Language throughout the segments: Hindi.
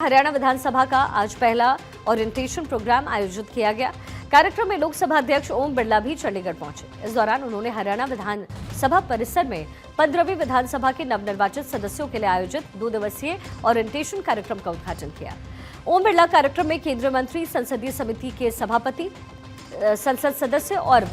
हरियाणा विधानसभा का आज पहला ओरिएंटेशन प्रोग्राम आयोजित किया गया। कार्यक्रम में लोकसभा अध्यक्ष ओम बिरला भी चंडीगढ़ पहुंचे। इस दौरान उन्होंने हरियाणा विधानसभा परिसर में 15वीं विधानसभा के नवनिर्वाचित सदस्यों के लिए आयोजित 2 दिवसीय ओरिएंटेशन कार्यक्रम का उद्घाटन किया। ओम बिरला कार्यक्रम में केंद्रीय मंत्री, संसदीय समिति के सभापति, संसद सदस्य और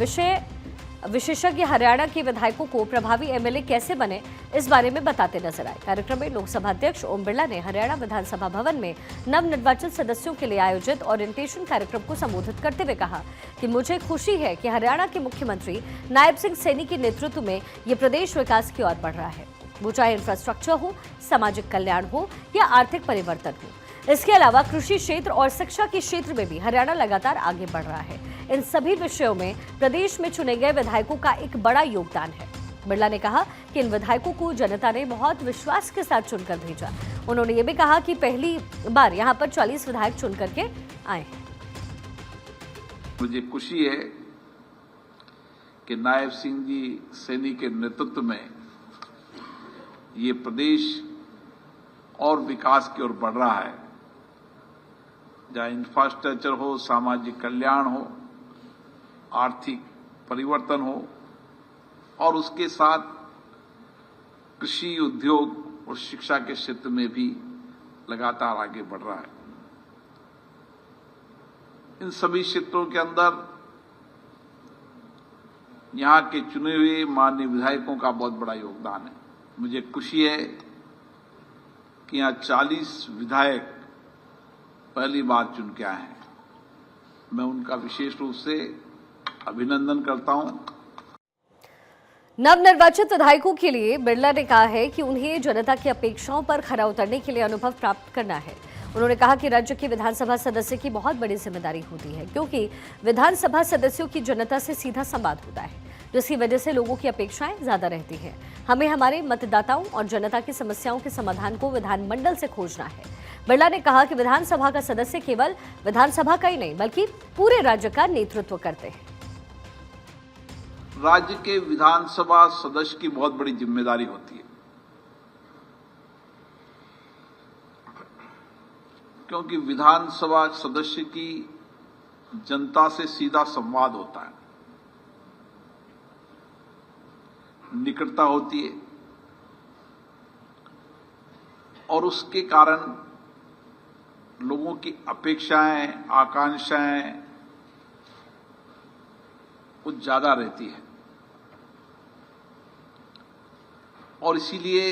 विशेषज्ञ हरियाणा के विधायकों को प्रभावी एमएलए कैसे बने, इस बारे में बताते नजर आए। कार्यक्रम में लोकसभा अध्यक्ष ओम बिरला ने हरियाणा विधानसभा भवन में नवनिर्वाचित सदस्यों के लिए आयोजित ओरिएंटेशन कार्यक्रम को संबोधित करते हुए कहा कि मुझे खुशी है कि हरियाणा के मुख्यमंत्री नायब सिंह सैनी के नेतृत्व में ये प्रदेश विकास की ओर बढ़ रहा है, वो चाहे इंफ्रास्ट्रक्चर हो, सामाजिक कल्याण हो या आर्थिक परिवर्तन हो। इसके अलावा कृषि क्षेत्र और शिक्षा के क्षेत्र में भी हरियाणा लगातार आगे बढ़ रहा है। इन सभी विषयों में प्रदेश में चुने गए विधायकों का एक बड़ा योगदान है। बिरला ने कहा कि इन विधायकों को जनता ने बहुत विश्वास के साथ चुनकर भेजा। उन्होंने ये भी कहा कि पहली बार यहां पर 40 विधायक चुन करके आए हैं। मुझे खुशी है कि नायब सिंह जी सैनी के नेतृत्व में ये प्रदेश और विकास की ओर बढ़ रहा है, जहां इंफ्रास्ट्रक्चर हो, सामाजिक कल्याण हो, आर्थिक परिवर्तन हो और उसके साथ कृषि, उद्योग और शिक्षा के क्षेत्र में भी लगातार आगे बढ़ रहा है। इन सभी क्षेत्रों के अंदर यहां के चुने हुए माननीय विधायकों का बहुत बड़ा योगदान है। मुझे खुशी है कि यहां 40 विधायक पहली बार चुन के आए हैं। मैं उनका विशेष रूप से अभिनंदन करता हूं। नवनिर्वाचित विधायकों के लिए बिरला ने कहा है कि उन्हें जनता की अपेक्षाओं पर खरा उतरने के लिए अनुभव प्राप्त करना है। उन्होंने कहा कि राज्य के विधानसभा सदस्य की बहुत बड़ी जिम्मेदारी होती है, क्योंकि विधानसभा सदस्यों की जनता से सीधा संवाद होता है, जिसकी वजह से लोगों की अपेक्षाएं ज्यादा रहती हैं। हमें हमारे मतदाताओं और जनता की समस्याओं के समाधान को विधानमंडल से खोजना है। बिरला ने कहा कि विधानसभा का सदस्य केवल विधानसभा का ही नहीं बल्कि पूरे राज्य का नेतृत्व करते हैं। राज्य के विधानसभा सदस्य की बहुत बड़ी जिम्मेदारी होती है, क्योंकि विधानसभा सदस्य की जनता से सीधा संवाद होता है, निकटता होती है और उसके कारण लोगों की अपेक्षाएं, आकांक्षाएं कुछ ज्यादा रहती है और इसीलिए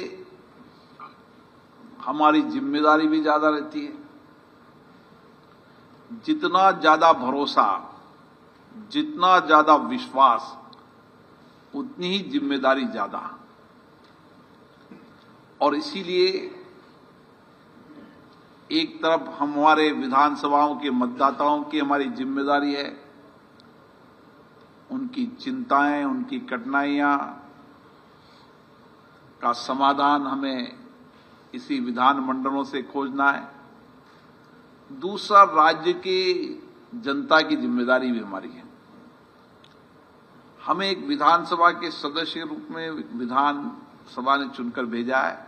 हमारी जिम्मेदारी भी ज्यादा रहती है। जितना ज्यादा भरोसा, जितना ज्यादा विश्वास, उतनी ही जिम्मेदारी ज्यादा। और इसीलिए एक तरफ हमारे विधानसभाओं के मतदाताओं की हमारी जिम्मेदारी है, उनकी चिंताएं, उनकी कठिनाइयां का समाधान हमें इसी विधान मंडलों से खोजना है। दूसरा, राज्य की जनता की जिम्मेदारी भी हमारी है। हमें एक विधानसभा के सदस्य के रूप में विधानसभा ने चुनकर भेजा है,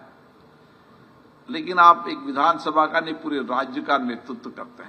लेकिन आप एक विधानसभा का नहीं पूरे राज्य का नेतृत्व करते हैं।